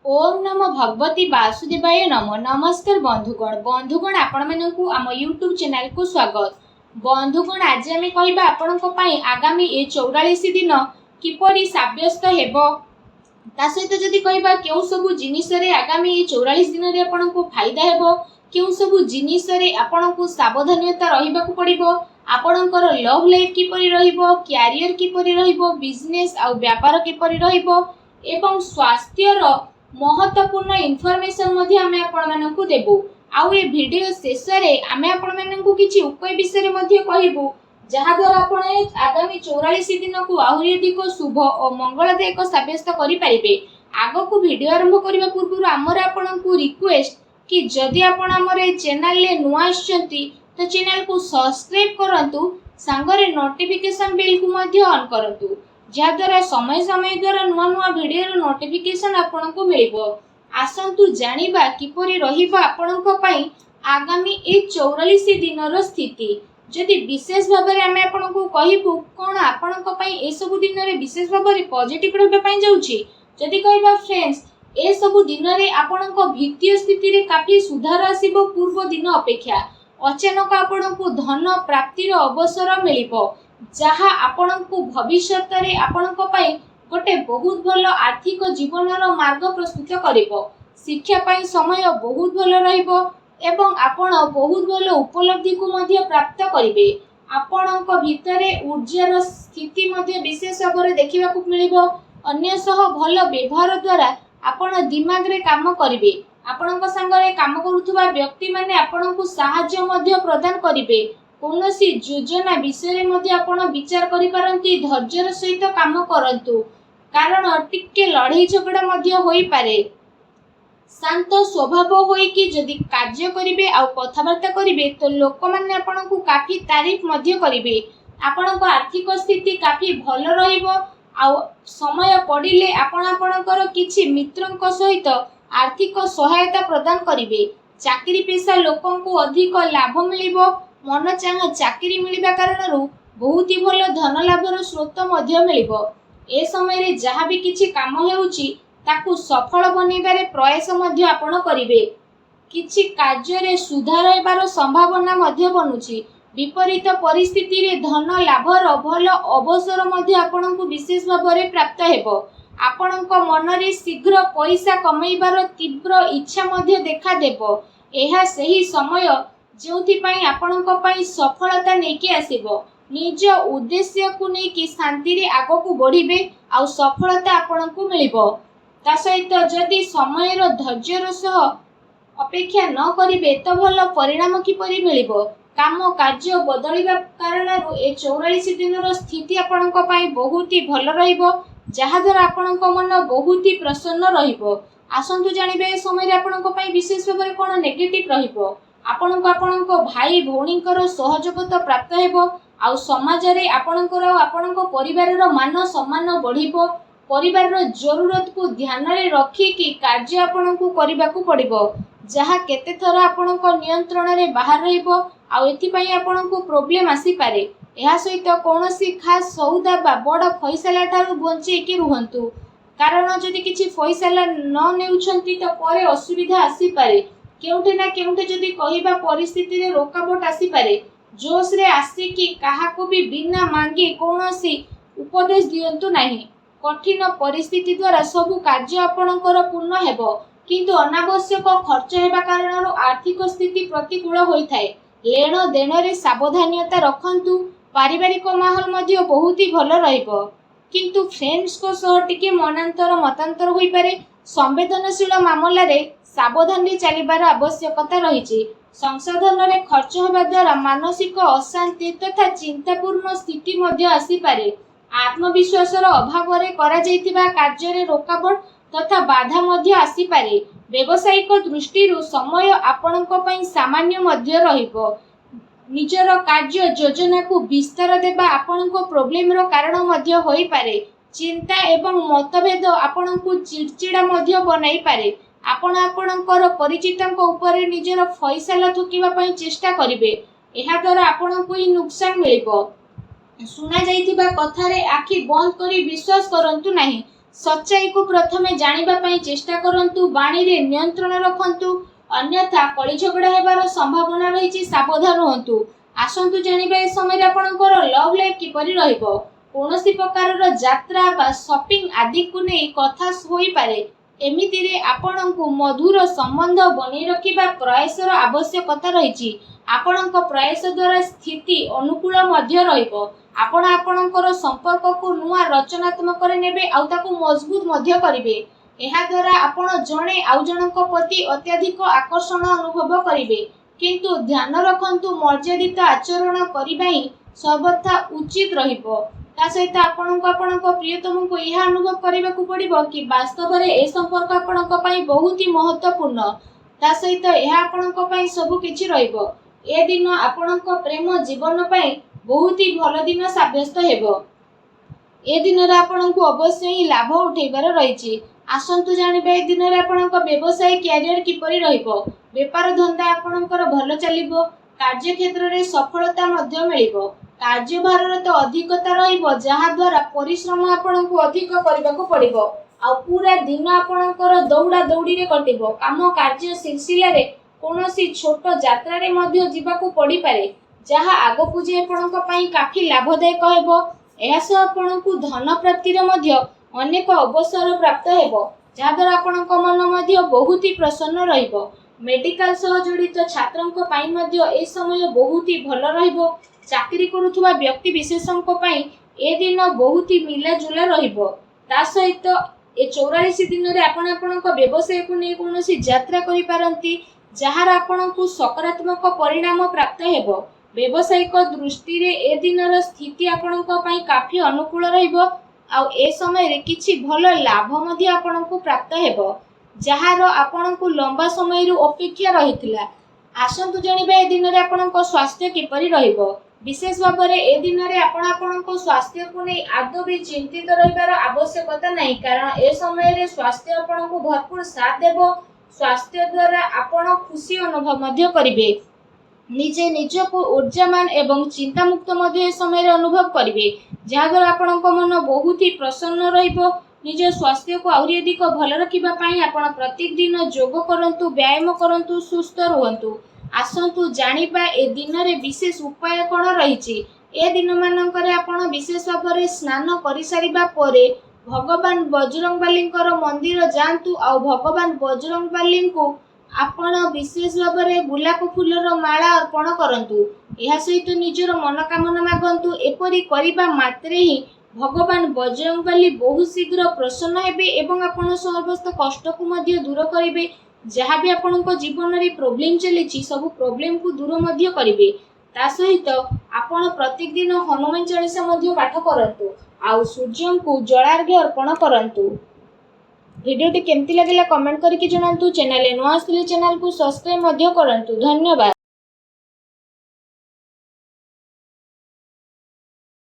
ओम नमो भगवती वासुदेवाय नमो। नमस्कार बंधुगण आपण मानकु आम यूट्यूब चैनल को स्वागत। बंधुगण आज आम कहबा आपणक पई आगामी ए 44 दिन किपरि साब्यस्त हेबो ता सहित जदि कहबा केउ सब जिनिस रे आगामी ए 44 दिन रे आपणक फायदा हेबो, केउ सब जिनिस रे आपणक सावधानता रहिबाकू पड़िबो, आपणकर लव लाइफ किपरि रहिबो, कैरियर किपरि रहिबो, बिजनेस आ व्यापार किपरि रहिबो एवं स्वास्थ्य रो महत्वपूर्ण इनफॉरमेशन मध्ये आमे आपण मानकु देबो। आउ ए वीडियो शेष रे आमे आपण मानकु किछि उपाय विषय रे मध्ये कहिबो जहा द्वारा आपण आगामी 44 दिन को आहुरी अधिक शुभ और मंगलदायक साब्यस्त करि पारिबे। आगो को वीडियो आरंभ करबा पूर्व हमर आपणकु रिक्वेस्ट कि जदि आपण हमर चैनल ले नुआ आछंती तो चैनल को सब्सक्राइब करंतु, संगरे नोटिफिकेशन बेल को मध्ये ऑन करंतु जहाद्वारा समय समय द्वारा नुआ नुआ वीडियो नोटिफिकेशन आपको मिलिबो। आसंतु जानिबा किपरि रहिबो आपणक पई आगामी ए 44 दिन स्थिति। जदि विशेष भाव में आमे आपणको कहिबु कोन आपणक पई ए सब दिन रे विशेष भाव में पॉजिटिव रहबे पई जाउछि। जदि कहबा फ्रेंड्स ए सब दिन रे आपणक वित्तीय स्थिति रे काफी सुधार आसीबो पूर्व दिन अपेक्षा। अचानक आपणको धन प्राप्तिर अवसर मिलिबो जहा आपणको भविष्यत रे आपणको पई गोटे बहुत भलो आर्थिक जीवनर मार्ग प्रस्तुत करिवो। शिक्षा पई समय बहुत भलो रहिबो एवं आपण बहुत भलो उपलब्धि को मध्ये प्राप्त करिवे। आपणक भितरे ऊर्जार स्थिति मध्ये विशेष भाव रे देखिबा को मिलिबो। अन्य सह भलो व्यवहार द्वारा आपण दिमाग रे काम करिवे। आपणक संगरे काम करूथुबा व्यक्ति माने आपणको सहाय्य मध्ये प्रदान करिवे। कौनसी योजना विषय मध्ये आपण विचार करि पारंती, धैर्यर सहित काम करंतु कारण टिके लड़ाई झगड़ा मध्ये होई पारे। शांत स्वभाव होई कि जदि कार्य करिवे आ कथाबार्ता करिवे तो लोक माने आपणकु काफी तारीफ मध्ये करिवे। आपणक आर्थिक स्थिति काफी भलो रहिबो आ समय पड़िले आपण आपणकर किछि मित्रंक सहित आर्थिक सहायता प्रदान करिवे। चाकरी पेशा लोकंकु अधिक लाभ मिलिबो। मन चाह चाकरी मिलिबा कारणरु बहुत ही भलो धन लाभर स्रोत मध्ये मिलिबो। ए समय रे जहा भी किछि काम हेउची ताकू सफल बनेबारे प्रयास मध्ये आपण करिवे। किछि कार्य रे सुधार हेबार संभावना मध्ये बनुची। विपरीत परिस्थिति रे धन लाभर भलो अवसर मध्ये आपणकु विशेष भाव रे प्राप्त हेबो। आपणक मन रे शीघ्र पैसा कमाइबार तीव्र इच्छा मध्ये देखा देबो। एहा सही समय जोथि पई आपणक पई सफलता नेकी आसीबो। निज उद्देश्य को नेकी शांति रे आगो को बढ़िबे आ सफलता आपणकु मिलिबो। ता सहित जदि समय रो धैर्यर सह अपेक्षा न करिवे तो भलो परिणाम किपरि मिलिबो। काम कार्य बदलिबा कारणरु ए 44 दिनर स्थिति आपणक पई बहुत ही भलो रहिबो जहा द्वारा आपणक मन बहुत ही प्रसन्न रहिबो। आसंतु जानिबे ए समय रे आपणक पई विशेष भाव रे कोन नेगेटिव रहिबो। आपणक भाई भौणीकर सहयोगिता प्राप्त हेबो आ समाज रे आपणकर आपणक परिवार रो मान सम्मान बढ़िबो। परिवार रो जरूरत को ध्यान रे रखी कि कार्य आपणकु करिबा को पड़िबो जहा केते थर आपणक नियंत्रण रे बाहर रहिबो आ एथि पई आपणकु प्रॉब्लम आसी पारे। एहा सहित कोनोसी खास सौदा बा बड़ फैसला थारु बंचे कि रुहंतु कारण जदि किछि फैसला न नेउछंती तो परे असुविधा आसी पारे। केउठे ना केउठे जदि कहिबा परिस्थिति रे रोकावट आसी पारे। जोश रे आसी कि काहाको भी बिना मांगी कोनोसी उपदेश दियंतु नाही। कठिन परिस्थिति द्वारा सब कार्य आपणकर पूर्ण हेबो किंतु अनावश्यक खर्च हेबा कारणरो आर्थिक स्थिति प्रतिकूल होई थाए। लेन देन रे सावधानता रखंतु। पारिवारिक माहौल मध्ये बहुत ही भलो रहिबो किंतु फ्रेंड्स को सह टिके मनांतर मतांतर होई पारे। संवेदनशील मामला रे सावधान रे चलिबार आवश्यकता रहिछि। संसाधन रे खर्च हेबा द्वारा मानसिक अशांति तथा चिंतापूर्ण स्थिति मध्ये आसी पारे। आत्मविश्वास अभाव रे करा जाइतिबा कार्य रे रोकावट तथा बाधा मध्ये आसी पारे। व्यवसायिक दृष्टि समय आपणक पई सामान्य मध्ये रहिबो। निजर कार्य योजना को विस्तार देबा आपणक प्रॉब्लम रो कारण मध्ये होई पारे। चिंता एवं मतभेद आपणकु चिड़चिड़ा मध्ये बनाई पारे। आपण आपणकर परिचितंक ऊपर निजर फैसला थुकिबा पई चेष्टा करिवे। एहा द्वारा आपणकु ही नुकसान मिलिबो। सुना जाइतिबा कथा रे आखि बंद करी विश्वास करंतु नाही। सच्चाई को प्रथमे जानिबा पई चेष्टा करंतु, बाणी रे नियंत्रण रखंतु, अन्यथा कଳି झगड़ा हेबार संभावना रहिछि, सावधान रहंतु। आसंतु जानिबा ए समय आपणकर लव लाइफ किपरि रहिबो। कौनसी प्रकार यात्रा बा शॉपिंग आदि को नहीं कथा होई पारे। एमितिरे आपणଙ୍କୁ मधुर संबंध बनी रखिबा प्रयासर आवश्यकता रहिछि। आपणଙ୍କ प्रयास द्वारा स्थिति अनुकूल मध्य रहिबो। आपण आपणଙ୍କର संपर्क को नुआ रचनात्मक रे नेबे आउ ताकू मजबूत मध्य करिवे। एहा द्वारा आपण जणे आउ जनक प्रति अत्यधिक आकर्षण अनुभव करिवे। किंतु ध्यान रखंतु, मर्यादित आचरण करिबा ही सर्वथा उचित रहिबो। ता सहित आपणको आपणको प्रियतम को यह अनुभव करने को पड़िबो कि वास्तव में ए संपर्क आपणको पई बहुत ही महत्वपूर्ण। ता सहित यह आपणको पई सब किछि रहिबो। ए दिन आपणको प्रेम जीवन पई बहुत ही भल दिन साब्यस्त हेबो। ए दिन रे आपणको अवश्य ही लाभ उठेबार रहिछि। आसंतु जानिबे ए दिन रे आपणको व्यवसाय कैरियर किपरि रहिबो। व्यापार धंदा आपणकर भल चलिबो। कार्य क्षेत्र रे सफलता मध्य मिलिबो। कार्यभार तो अधिकता रहिबो, जहा द्वारा परिश्रम आपणको अधिक करबाको पड़िबो। आ पूरा दिन आपणकर दौड़ा दौड़ी रे कटिबो। काम कार्य सिलसिला रे कोनोसी छोट यात्रा रे मध्य जीवाको पड़ी पारे, जहा आगो जे आपणको पई काफी लाभदायक हेबो। एहास आपणको धन प्राप्ति रे मध्य अनेक अवसर प्राप्त हेबो, जहा द्वारा आपणको मन मध्य बहुत ही प्रसन्न रहिबो। मेडिकल सह जड़ित छात्रंको पई मध्य ए समय बहुत ही भल रहिबो। चाकरी करुथुवा व्यक्ति विशेषंको पई ए दिन बहुत ही मिलाजुला रहिबो। ता सहित ए 44 दिन रे आपण आपणको व्यवसाय को नै कोनोसी यात्रा करि पारंती, जहार आपणको सकारात्मक परिणाम प्राप्त हेबो। व्यवसायिक दृष्टि रे ए दिनर स्थिति आपणको पई काफी अनुकूल रहिबो। आ ए समय रे किछि भल लाभ मध्य आपणको प्राप्त हेबो, जहार आपणको लंबा समय रु अपेक्षा रहितला। आसंतु जानिबा ए दिन रे आपणको स्वास्थ्य किपरि रहिबो। विशेष भाव में ए दिन में आपण स्वास्थ्य को नहीं आदौ भी चिंतित रहिबार आवश्यकता नहीं, कारण ए समय रे स्वास्थ्य आपण को भरपूर साथ देबो। स्वास्थ्य द्वारा आपण खुशी अनुभव मध्य करिवे। निजे निज को ऊर्जामान एवं चिंतामुक्त मध्य ए समय रे अनुभव करिवे, जहा द्वारा आपण मन बहुत ही प्रसन्न रहिबो। निज स्वास्थ्य को आहुरी अधिक भल रखिबा पई आपण प्रत्येक दिन योग करंतु, व्यायाम करंतु, सुस्थ रहंतु। आसंतु जानिबा ए दिन रे विशेष उपाय कोन रहिछि। ए दिन मानकरे आपण विशेष भाव में स्नान करि सारिबा परे भगवान बजरंगबलींकर मंदिर जांतु। आ भगवान बजरंगबली को आपण विशेष भाव में गुलाब फूलर माला अर्पण करंतु। एहा सहित निजर मनोकामना मागंतु। एपरि करिबा मात्रे ही भगवान बजरंगबली बहुत शीघ्र प्रसन्न हेबे एवं आपण समस्त कष्ट को मध्य दूर करिवे। जहाँ भी आपणको जीवन रे प्रॉब्लम चली सब प्रॉब्लम को दूर मध्य करिवे। ता सहित आपण प्रत्येक दिन हनुमान चालीसा मध्य पाठ करंतु। आउ सूर्य को जलार्घ्य अर्पण करंतु। वीडियो टी केमती लागला कमेंट करके जणांतु। चैनल नुआ आसले चैनल को सब्सक्राइब मध्य करंतु। धन्यवाद।